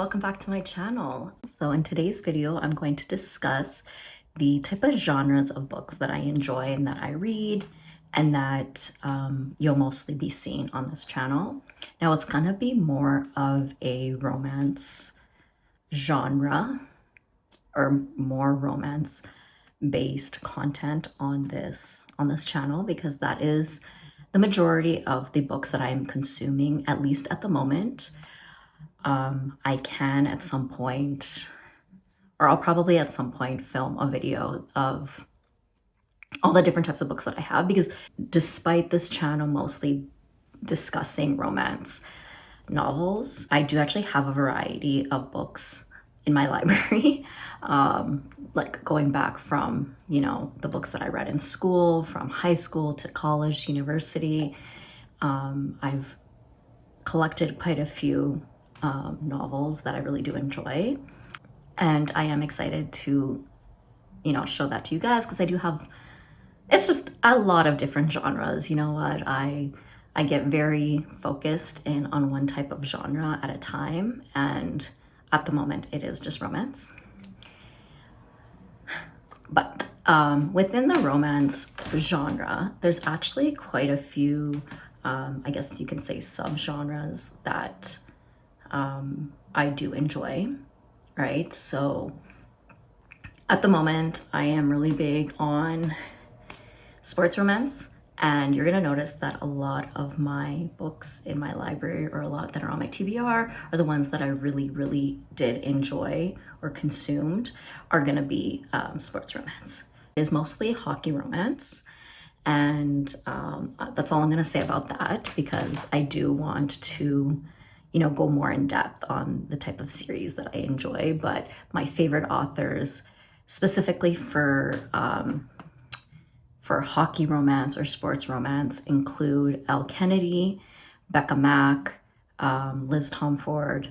welcome back to my channel. So in today's video, I'm going to discuss the type of genres of books that I enjoy and that I read and that you'll mostly be seeing on this channel. Now it's gonna be more of a romance genre or more romance based content on this channel because that is the majority of the books that I am consuming, at least at the moment. I can at some point, or I'll probably at some point film a video of all the different types of books that I have, because despite this channel mostly discussing romance novels, I do actually have a variety of books in my library, like going back from, the books that I read in school, from high school to college, university. I've collected quite a few novels that I really do enjoy, and I am excited to show that to you guys because I do have, it's just a lot of different genres. You know what, I get very focused in on one type of genre at a time, and at the moment it is just romance. But within the romance genre, there's actually quite a few I guess you can say subgenres that I do enjoy, right? So at the moment, I am really big on sports romance, and you're gonna notice that a lot of my books in my library, or a lot that are on my TBR, are the ones that I really, really did enjoy or consumed, are gonna be sports romance. It is mostly hockey romance, and that's all I'm gonna say about that, because I do want to go more in depth on the type of series that I enjoy. But my favorite authors, specifically for hockey romance or sports romance, include Elle Kennedy, Becca Mack, Liz Tomford,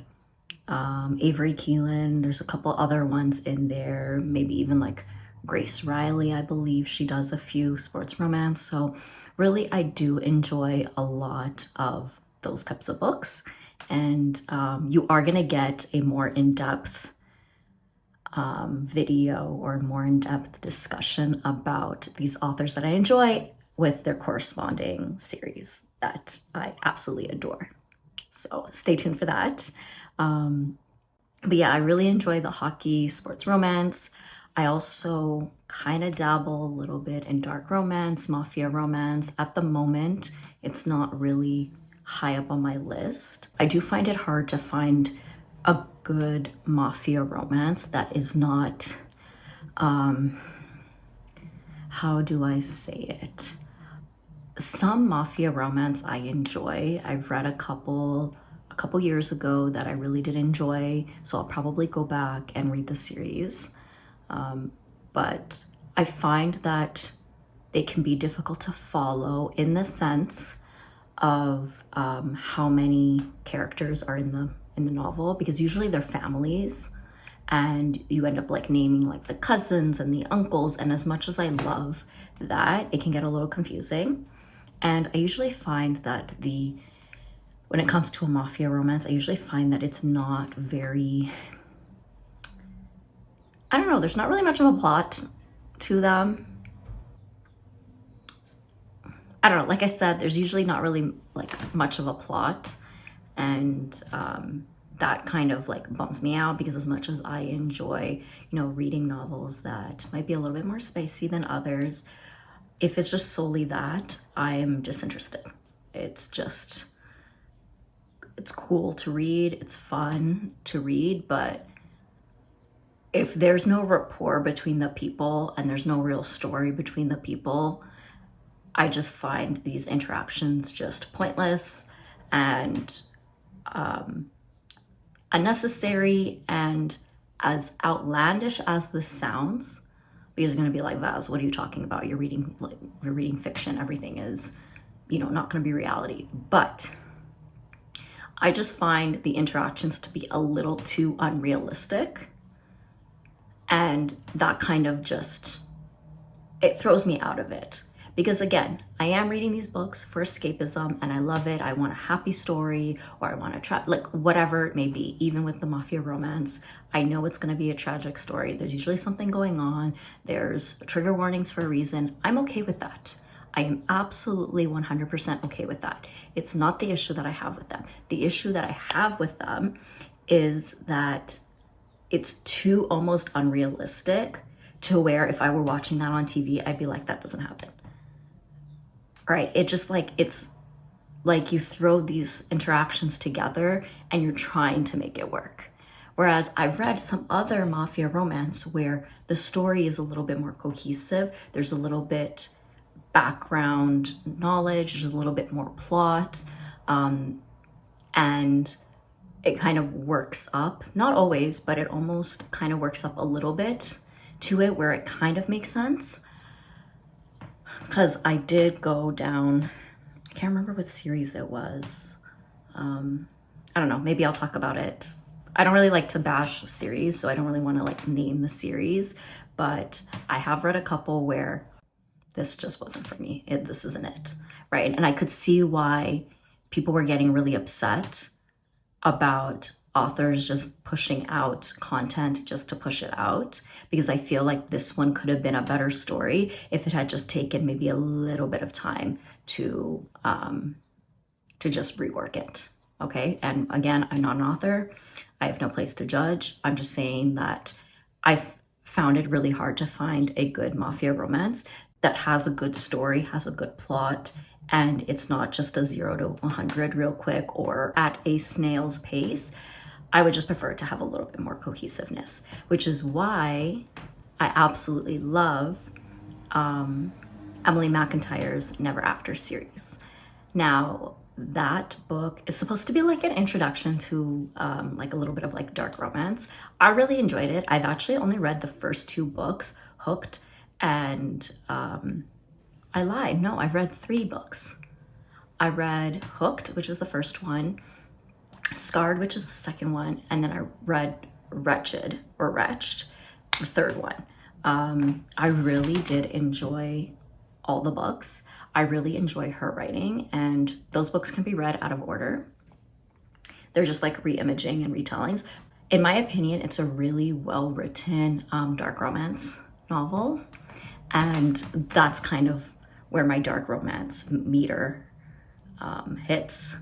Avery Keelan. There's a couple other ones in there, maybe even like Grace Riley, I believe she does a few sports romance. So really, I do enjoy a lot of those types of books. And you are gonna get a more in-depth video or more in-depth discussion about these authors that I enjoy with their corresponding series that I absolutely adore. So stay tuned for that. But yeah, I really enjoy the hockey sports romance. I also kind of dabble a little bit in dark romance, mafia romance. At the moment, it's not really high up on my list. I do find it hard to find a good mafia romance that is not, how do I say it? Some mafia romance I enjoy. I've read a couple years ago that I really did enjoy, so I'll probably go back and read the series. But I find that they can be difficult to follow in the sense of how many characters are in the novel, because usually they're families, and you end up like naming like the cousins and the uncles, and as much as I love that, it can get a little confusing. And I usually find that when it comes to a mafia romance, I usually find that it's not very, I don't know, there's not really much of a plot to them. I don't know, like I said, there's usually not really like much of a plot, and that kind of like bums me out, because as much as I enjoy, reading novels that might be a little bit more spicy than others, if it's just solely that, I'm disinterested. It's cool to read, it's fun to read, but if there's no rapport between the people and there's no real story between the people, I just find these interactions just pointless and unnecessary. And as outlandish as this sounds, because you're gonna be like, Vaz, what are you talking about? You're reading fiction. Everything is, not gonna be reality. But I just find the interactions to be a little too unrealistic, and that kind of just, it throws me out of it. Because again, I am reading these books for escapism and I love it. I want a happy story, or I want to try, like whatever it may be. Even with the Mafia Romance, I know it's going to be a tragic story. There's usually something going on. There's trigger warnings for a reason. I'm okay with that. I am absolutely 100% okay with that. It's not the issue that I have with them. The issue that I have with them is that it's too almost unrealistic to where if I were watching that on TV, I'd be like, that doesn't happen. Right? It just like, it's like you throw these interactions together and you're trying to make it work. Whereas I've read some other Mafia Romance where the story is a little bit more cohesive. There's a little bit background knowledge, there's a little bit more plot, and it kind of works up, not always, but it almost kind of works up a little bit to it where it kind of makes sense. Because I did go down, I can't remember what series it was. I don't know, maybe I'll talk about it. I don't really like to bash series, so I don't really want to like name the series, but I have read a couple where this just wasn't for me. This isn't it, right? And I could see why people were getting really upset about authors just pushing out content just to push it out, because I feel like this one could have been a better story if it had just taken maybe a little bit of time to just rework it. Okay, and again, I'm not an author. I have no place to judge. I'm just saying that I've found it really hard to find a good Mafia Romance that has a good story, has a good plot, and it's not just a 0 to 100 real quick or at a snail's pace. I would just prefer it to have a little bit more cohesiveness, which is why I absolutely love Emily McIntyre's Never After series. Now, that book is supposed to be like an introduction to like a little bit of like dark romance. I really enjoyed it. I've actually only read the first 2 books, Hooked and I lied. No, I've read 3 books. I read Hooked, which is the first one, Scarred, which is the second one, and then I read Wretched or Wretched, the third one. I really did enjoy all the books. I really enjoy her writing, and those books can be read out of order. They're just like re-imaging and retellings. In my opinion, it's a really well-written dark romance novel, and that's kind of where my dark romance meter hits.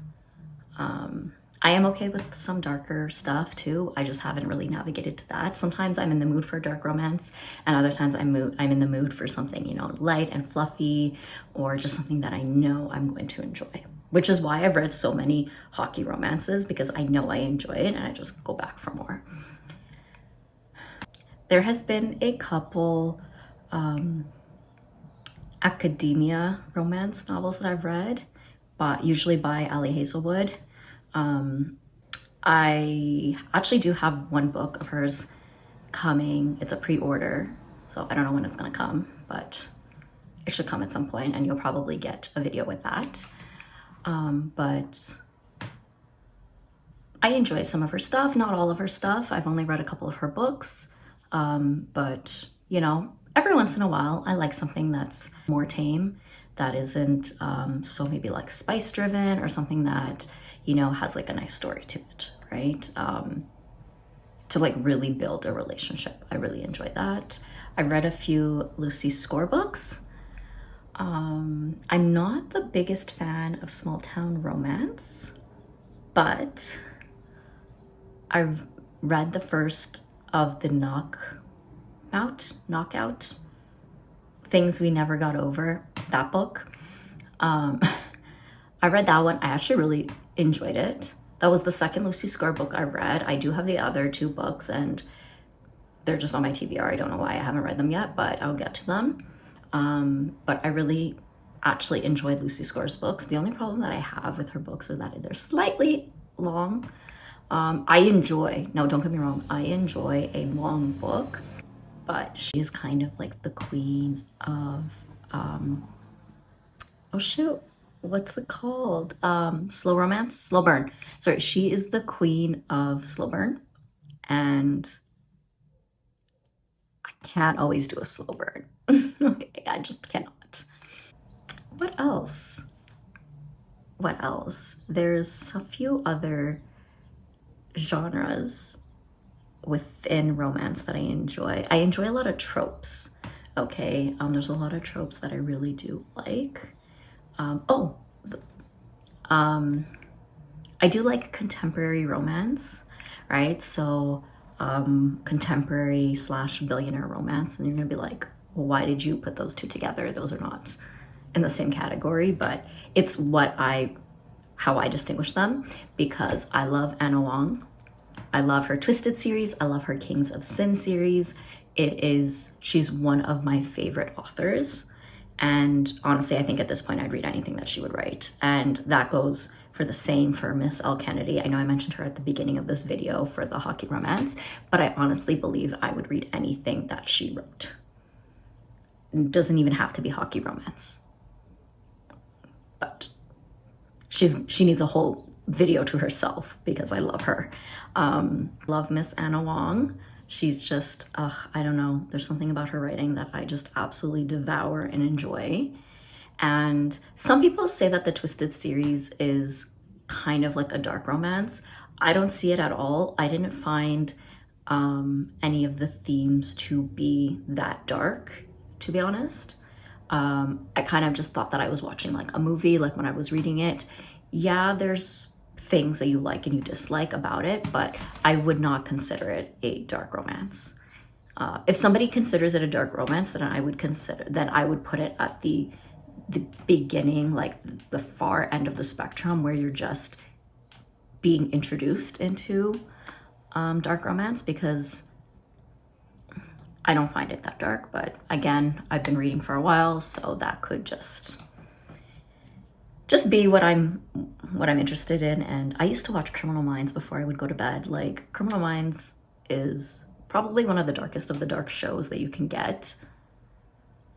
I am okay with some darker stuff too. I just haven't really navigated to that. Sometimes I'm in the mood for dark romance, and other times I'm in the mood for something, you know, light and fluffy, or just something that I know I'm going to enjoy. Which is why I've read so many hockey romances, because I know I enjoy it and I just go back for more. There has been a couple academia romance novels that I've read, but usually by Ali Hazelwood. I actually do have one book of hers coming. It's a pre-order, so I don't know when it's gonna come, but it should come at some point, and you'll probably get a video with that. But I enjoy some of her stuff, not all of her stuff. I've only read a couple of her books, but you know, every once in a while, I like something that's more tame, that isn't so maybe like spice driven, or something that, you know, has like a nice story to it, right? To like really build a relationship. I really enjoy that. I've read a few Lucy Score books. I'm not the biggest fan of small town romance, but I've read the first of the knockout Things We Never Got Over, that book. I read that one. I actually really enjoyed it. That was the second Lucy Score book I read. I do have the other 2 books, and they're just on my TBR. I don't know why I haven't read them yet, but I'll get to them. But I really actually enjoyed Lucy Score's books. The only problem that I have with her books is that they're slightly long. I enjoy, no, don't get me wrong, I enjoy a long book, but she is kind of like the queen of, oh shoot, what's it called? Slow romance? Slow burn. Sorry, she is the queen of slow burn, and I can't always do a slow burn. Okay, I just cannot. What else? What else? There's a few other genres within romance that I enjoy. I enjoy a lot of tropes. Okay, there's a lot of tropes that I really do like. I do like contemporary romance, right? So contemporary slash billionaire romance, and you're gonna be like, well, why did you put those two together? Those are not in the same category, but it's how I distinguish them, because I love Anna Wong. I love her Twisted series. I love her Kings of Sin series. She's one of my favorite authors. And honestly, I think at this point I'd read anything that she would write. And that goes for the same for Miss L. Kennedy. I know I mentioned her at the beginning of this video for the hockey romance, but I honestly believe I would read anything that she wrote. It doesn't even have to be hockey romance. But she needs a whole video to herself because I love her. Love Miss Anna Wong. She's just, I don't know, there's something about her writing that I just absolutely devour and enjoy. And some people say that the Twisted series is kind of like a dark romance. I don't see it at all. I didn't find any of the themes to be that dark, to be honest. I kind of just thought that I was watching like a movie, like when I was reading it. Yeah, there's things that you like and you dislike about it, but I would not consider it a dark romance. If somebody considers it a dark romance, then I would put it at the beginning, like the far end of the spectrum, where you're just being introduced into dark romance, because I don't find it that dark. But again, I've been reading for a while, so that could just be what I'm interested in. And I used to watch Criminal Minds before I would go to bed. Like, Criminal Minds is probably one of the darkest of the dark shows that you can get.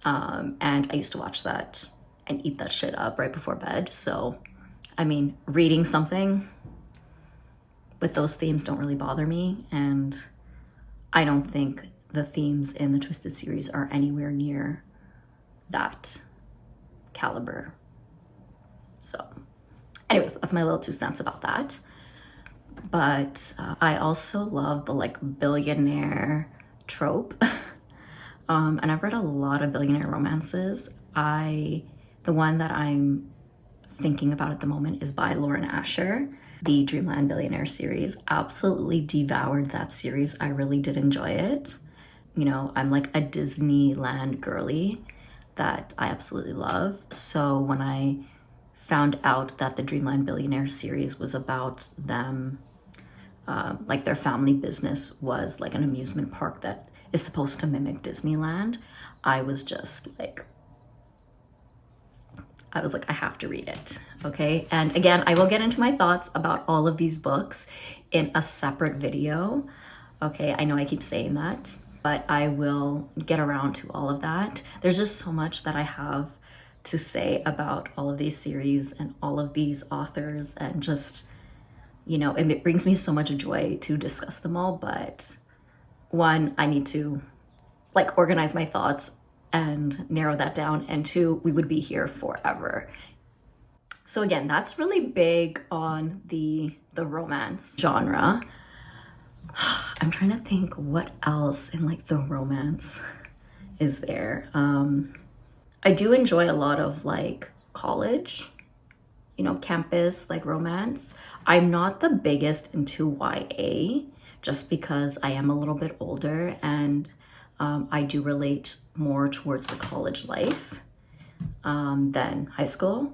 And I used to watch that and eat that shit up right before bed. So, I mean, reading something with those themes don't really bother me. And I don't think the themes in the Twisted series are anywhere near that caliber. So anyways, that's my little 2 cents about that. But I also love the like billionaire trope. And I've read a lot of billionaire romances. The one that I'm thinking about at the moment is by Lauren Asher, the Dreamland Billionaire series. Absolutely devoured that series. I really did enjoy it. You know, I'm like a Disneyland girly that I absolutely love. So when I found out that the Dreamland Billionaire series was about them, like their family business was like an amusement park that is supposed to mimic Disneyland, I was like, I have to read it, okay? And again, I will get into my thoughts about all of these books in a separate video, okay? I know I keep saying that, but I will get around to all of that. There's just so much that I have to say about all of these series and all of these authors, and just, you know, it brings me so much joy to discuss them all. But one, I need to like organize my thoughts and narrow that down, and 2, we would be here forever. So again, that's really big on the romance genre. I'm trying to think what else in like the romance is there. I do enjoy a lot of like college, you know, campus like romance. I'm not the biggest into YA, just because I am a little bit older, and I do relate more towards the college life than high school.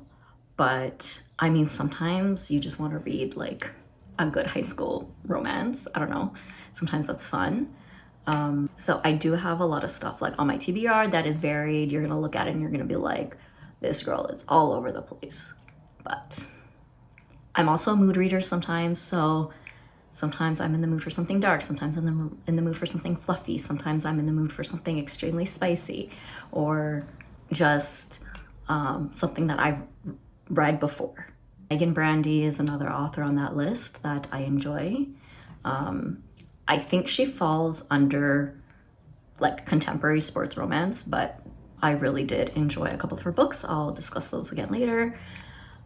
But I mean, sometimes you just want to read like a good high school romance. I don't know. Sometimes that's fun. So I do have a lot of stuff like on my TBR that is varied. You're gonna look at it and you're gonna be like, this girl is all over the place. But I'm also a mood reader sometimes, so sometimes I'm in the mood for something dark, sometimes I'm in the mood for something fluffy, sometimes I'm in the mood for something extremely spicy, or just something that I've read before. Megan Brandy is another author on that list that I enjoy. I think she falls under like contemporary sports romance, but I really did enjoy a couple of her books. I'll discuss those again later,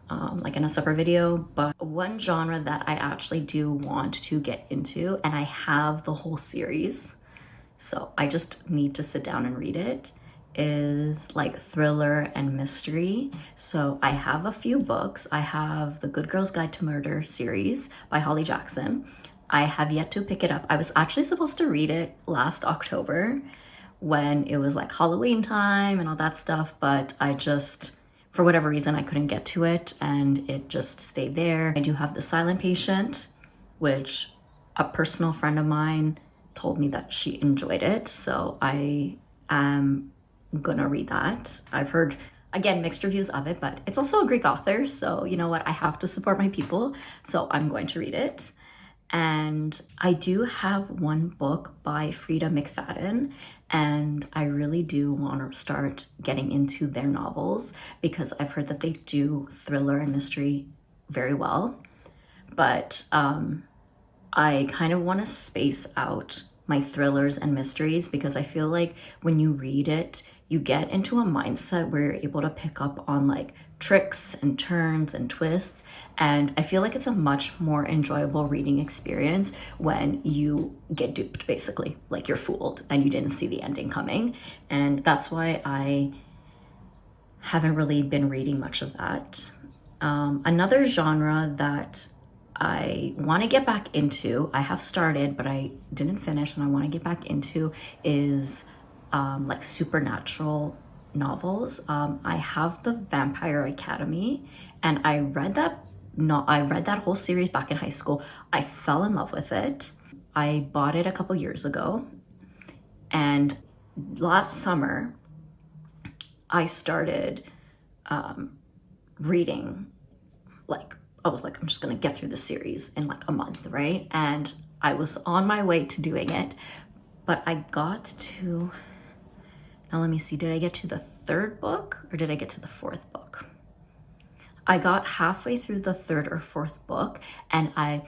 like in a separate video. But one genre that I actually do want to get into, and I have the whole series, so I just need to sit down and read it, is like thriller and mystery. So I have a few books. I have the Good Girl's Guide to Murder series by Holly Jackson. I have yet to pick it up. I was actually supposed to read it last October when it was like Halloween time and all that stuff, but I just, for whatever reason, I couldn't get to it and it just stayed there. I do have The Silent Patient, which a personal friend of mine told me that she enjoyed it, so I am gonna read that. I've heard, again, mixed reviews of it, but it's also a Greek author, so you know what, I have to support my people, so I'm going to read it. And I do have one book by Frida McFadden, and I really do want to start getting into their novels because I've heard that they do thriller and mystery very well. But I kind of want to space out my thrillers and mysteries because I feel like when you read it, you get into a mindset where you're able to pick up on like tricks and turns and twists. And I feel like it's a much more enjoyable reading experience when you get duped, basically, like you're fooled and you didn't see the ending coming. And that's why I haven't really been reading much of that. Another genre that I want to get back into, I have started, but I didn't finish, and I want to get back into is like supernatural novels. I have the Vampire Academy, and I read that whole series back in high school. I fell in love with it. I bought it a couple years ago, and last summer I started reading. Like, I was like, I'm just gonna get through the series in like a month, right? And I was on my way to doing it, but I got to, now let me see, did I get to the third book or did I get to the fourth book? I got halfway through the third or fourth book and I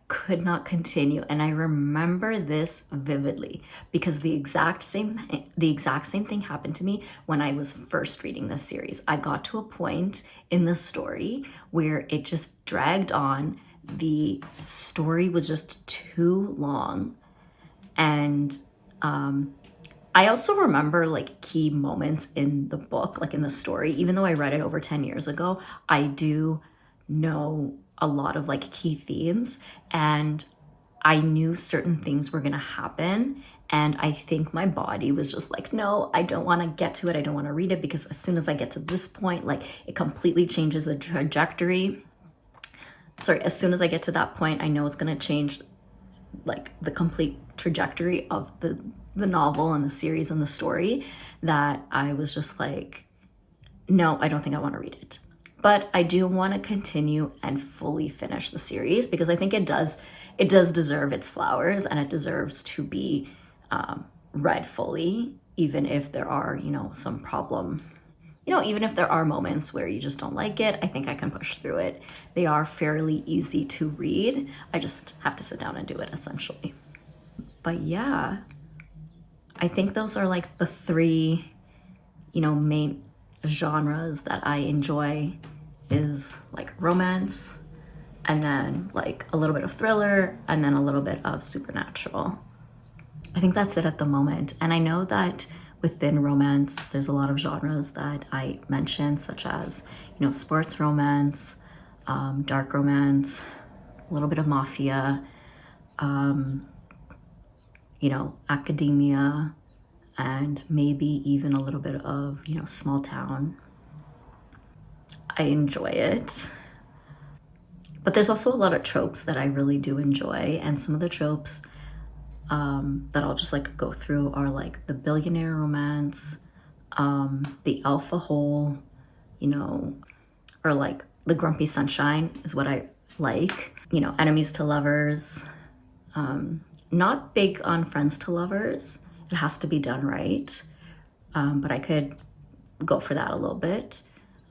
could not continue. And I remember this vividly because the exact same thing happened to me when I was first reading this series. I got to a point in the story where it just dragged on. The story was just too long. And I also remember like key moments in the book, like in the story, even though I read it over 10 years ago, I do know a lot of like key themes, and I knew certain things were gonna happen. And I think my body was just like, no, I don't want to get to it. I don't want to read it because as soon as I get to this point, like it completely changes the trajectory. Sorry, as soon as I get to that point, I know it's going to change like the complete trajectory of the novel and the series and the story, that I was just like, no, I don't think I want to read it. But I do want to continue and fully finish the series because I think it does deserve its flowers, and it deserves to be read fully, even if there are, you know, some problem. You know, even if there are moments where you just don't like it, I think I can push through it. They are fairly easy to read. I just have to sit down and do it, essentially. But yeah, I think those are like the three, you know, main genres that I enjoy, is like romance, and then like a little bit of thriller, and then a little bit of supernatural. I think that's it at the moment. And I know that within romance, there's a lot of genres that I mentioned, such as, you know, sports romance, dark romance, a little bit of mafia, you know, academia, and maybe even a little bit of, you know, small town. I enjoy it. But there's also a lot of tropes that I really do enjoy, and some of the tropes that I'll just like go through are like the billionaire romance, the alpha hole, you know, or like the grumpy sunshine is what I like, you know, enemies to lovers. Not big on friends to lovers. It has to be done right, but I could go for that a little bit.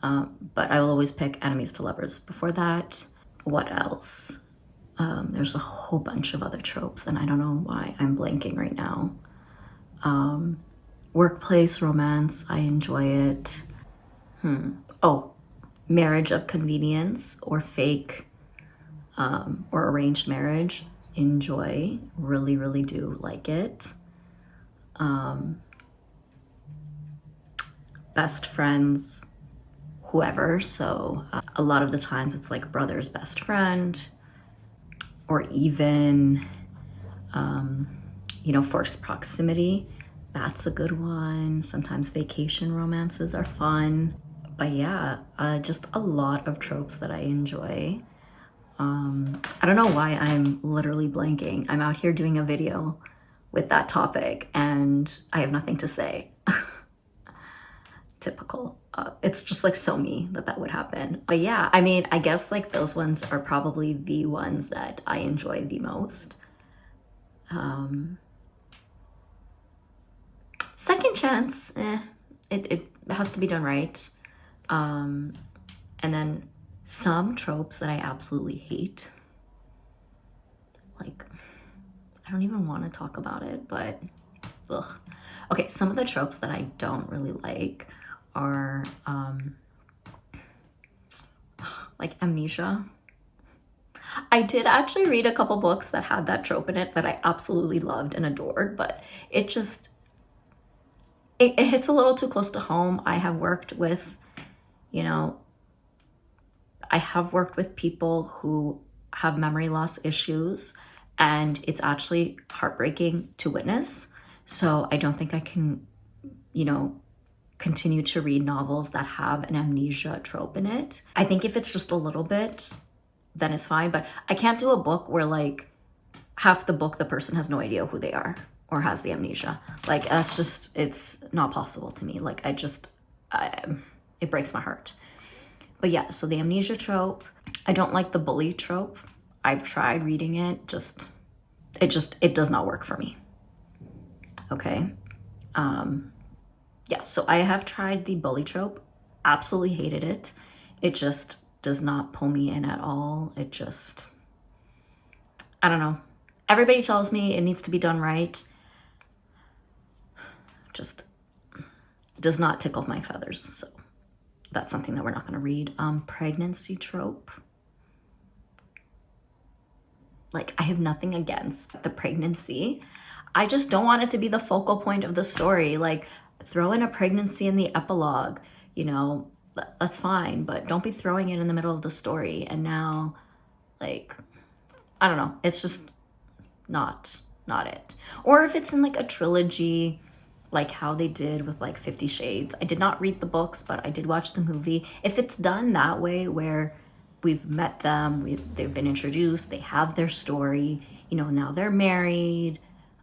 But I will always pick enemies to lovers before that. What else? There's a whole bunch of other tropes, and I don't know why I'm blanking right now. Workplace romance, I enjoy it. Oh, marriage of convenience or fake or arranged marriage, enjoy. Really, really do like it. Best friends, whoever. So a lot of the times it's like brother's best friend, or even, you know, forced proximity. That's a good one. Sometimes vacation romances are fun. But yeah, just a lot of tropes that I enjoy. I don't know why I'm literally blanking. I'm out here doing a video with that topic and I have nothing to say. Typical. It's just like so me that would happen. But yeah, I mean, I guess like those ones are probably the ones that I enjoy the most. Second chance, it has to be done right. And then some tropes that I absolutely hate. Like, I don't even want to talk about it, but ugh. Okay, some of the tropes that I don't really like are like amnesia. I did actually read a couple books that had that trope in it that I absolutely loved and adored, but it just, it hits a little too close to home. I have worked with, you know, I have worked with people who have memory loss issues, and it's actually heartbreaking to witness. So I don't think I can, you know, continue to read novels that have an amnesia trope in it. I think if it's just a little bit, then it's fine. But I can't do a book where like half the book the person has no idea who they are or has the amnesia. Like that's just, it's not possible to me. Like it breaks my heart. But yeah, so the amnesia trope. I don't like the bully trope. I've tried reading it, it does not work for me. Okay. Yeah, so I have tried the bully trope, absolutely hated it. It just does not pull me in at all. It just, I don't know. Everybody tells me it needs to be done right. Just does not tickle my feathers. So that's something that we're not gonna read. Pregnancy trope. Like, I have nothing against the pregnancy. I just don't want it to be the focal point of the story. Like, throw in a pregnancy in the epilogue, you know, that's fine, but don't be throwing it in the middle of the story. And now, like, I don't know, it's just not it. Or if it's in like a trilogy, like how they did with like 50 Shades. I did not read the books, but I did watch the movie. If it's done that way where we've met them, they've been introduced, they have their story, you know, now they're married,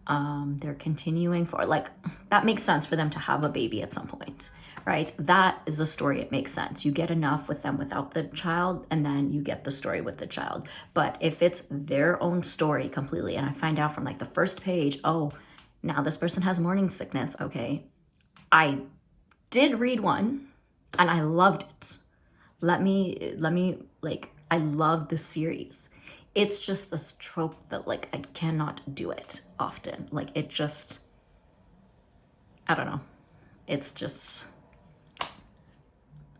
they're continuing for, like, that makes sense for them to have a baby at some point, right? That is a story, it makes sense. You get enough with them without the child, and then you get the story with the child. But if it's their own story completely, and I find out from like the first page, oh, now this person has morning sickness, okay. I did read one and I loved it. Let me, like, I love the series. It's just this trope that like I cannot do it often. Like it just, I don't know. It's just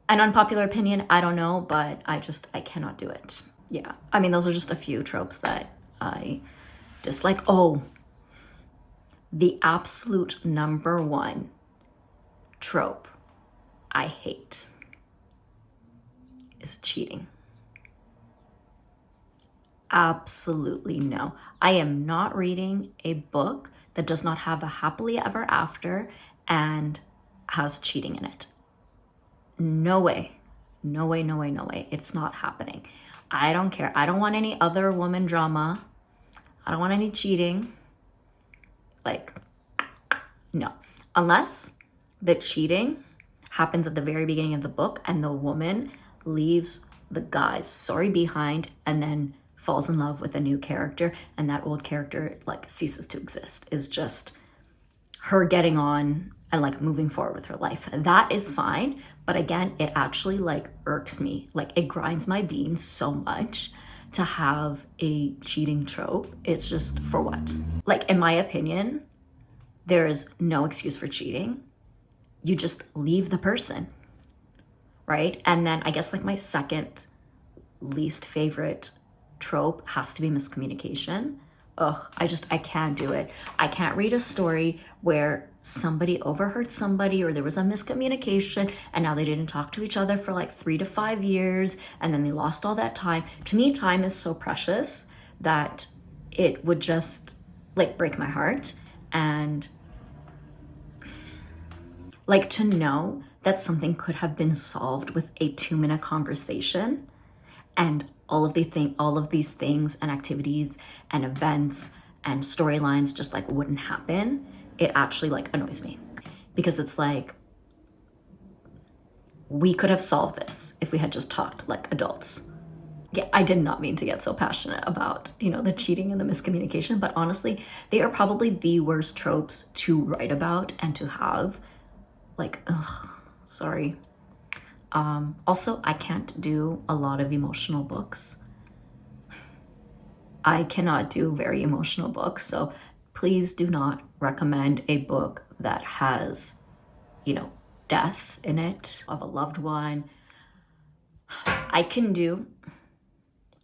an unpopular opinion, I don't know, but I cannot do it. Yeah, I mean, those are just a few tropes that I dislike. Oh, the absolute number one trope I hate is cheating. Absolutely no. I am not reading a book that does not have a happily ever after and has cheating in it. No way. No way, no way, no way. It's not happening. I don't care. I don't want any other woman drama. I don't want any cheating. Like, no. Unless the cheating happens at the very beginning of the book and the woman leaves the guy's story behind and then falls in love with a new character, and that old character like ceases to exist. Is just her getting on and like moving forward with her life. That is fine. But again, it actually like irks me. Like it grinds my beans so much to have a cheating trope. It's just, for what? Like, in my opinion, there is no excuse for cheating. You just leave the person, right? And then I guess like my second least favorite trope has to be miscommunication. Ugh, I can't do it. I can't read a story where somebody overheard somebody or there was a miscommunication and now they didn't talk to each other for like 3 to 5 years and then they lost all that time. To me, time is so precious that it would just like break my heart. And like to know that something could have been solved with a 2-minute conversation and all of these things and activities and events and storylines just like wouldn't happen, it actually like annoys me, because it's like, we could have solved this if we had just talked like adults. Yeah, I did not mean to get so passionate about, the cheating and the miscommunication, but honestly, they are probably the worst tropes to write about and to have. Like, ugh, sorry. Also, I can't do a lot of emotional books. I cannot do very emotional books, so please do not recommend a book that has, death in it of a loved one. I can do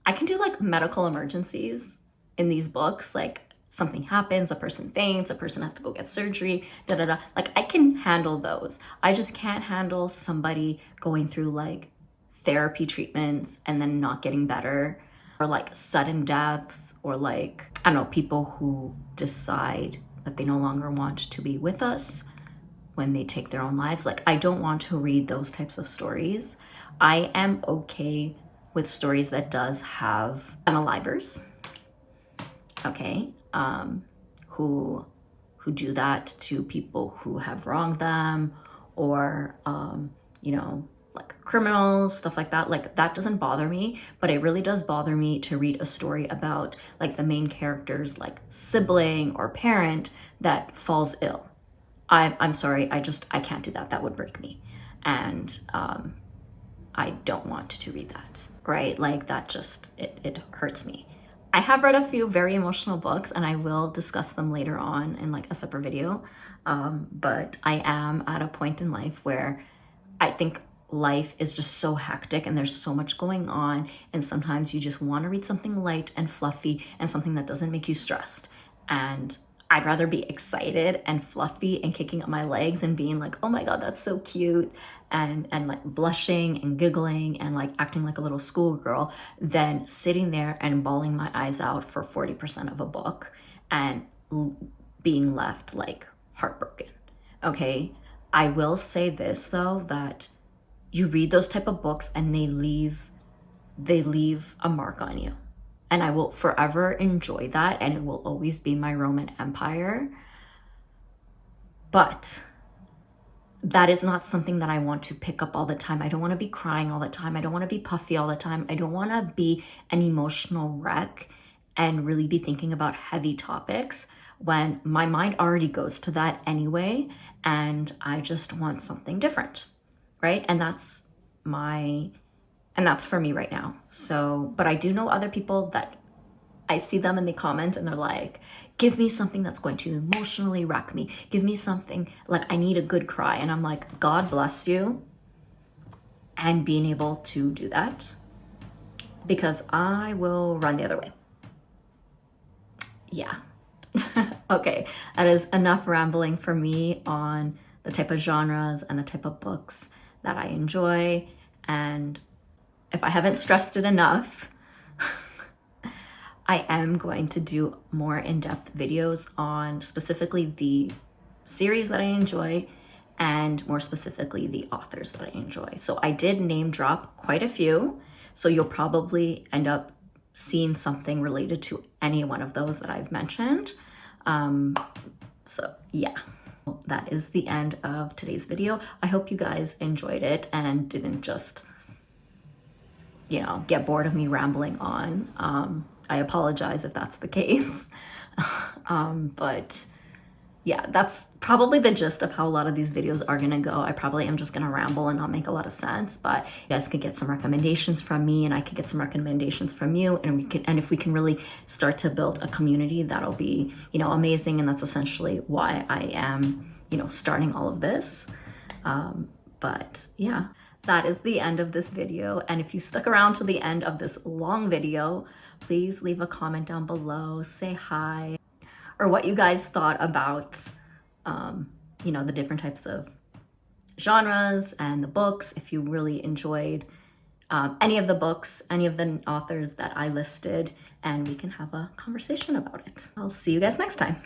like medical emergencies in these books, like something happens, a person faints, a person has to go get surgery, da da da. Like I can handle those. I just can't handle somebody going through like therapy treatments and then not getting better, or like sudden death, or like, I don't know, people who decide that they no longer want to be with us when they take their own lives. Like I don't want to read those types of stories. I am okay with stories that does have unalivers, okay, who do that to people who have wronged them, or like criminals, stuff like that. Like that doesn't bother me, but it really does bother me to read a story about like the main character's like sibling or parent that falls ill. I'm sorry, I can't do that. That would break me. And I don't want to read that, right? Like that just, it hurts me. I have read a few very emotional books and I will discuss them later on in like a separate video. But I am at a point in life where I think life is just so hectic and there's so much going on. And sometimes you just want to read something light and fluffy and something that doesn't make you stressed. And I'd rather be excited and fluffy and kicking up my legs and being like, oh my God, that's so cute, and like blushing and giggling and like acting like a little schoolgirl, than sitting there and bawling my eyes out for 40% of a book and being left like heartbroken. Okay, I will say this though, that you read those type of books and they leave a mark on you. And I will forever enjoy that, and it will always be my Roman Empire. But that is not something that I want to pick up all the time. I don't want to be crying all the time. I don't want to be puffy all the time. I don't want to be an emotional wreck and really be thinking about heavy topics when my mind already goes to that anyway, and I just want something different, right? And that's for me right now. So, but I do know other people that I see them and they comment and they're like, give me something that's going to emotionally wreck me. Give me something, like I need a good cry. And I'm like, God bless you and being able to do that, because I will run the other way. Yeah. Okay, that is enough rambling for me on the type of genres and the type of books that I enjoy. And if I haven't stressed it enough, I am going to do more in-depth videos on specifically the series that I enjoy and more specifically the authors that I enjoy. So I did name drop quite a few, so you'll probably end up seeing something related to any one of those that I've mentioned. So yeah, that is the end of today's video. I hope you guys enjoyed it and didn't just get bored of me rambling on. I apologize if that's the case. But yeah, that's probably the gist of how a lot of these videos are gonna go. I probably am just gonna ramble and not make a lot of sense, but you guys could get some recommendations from me and I could get some recommendations from you, and if we can really start to build a community, that'll be, you know, amazing. And that's essentially why I am, you know, starting all of this. But yeah, that is the end of this video. And if you stuck around to the end of this long video, please leave a comment down below, say hi, or what you guys thought about, you know, the different types of genres and the books. If you really enjoyed any of the books, any of the authors that I listed, and we can have a conversation about it. I'll see you guys next time.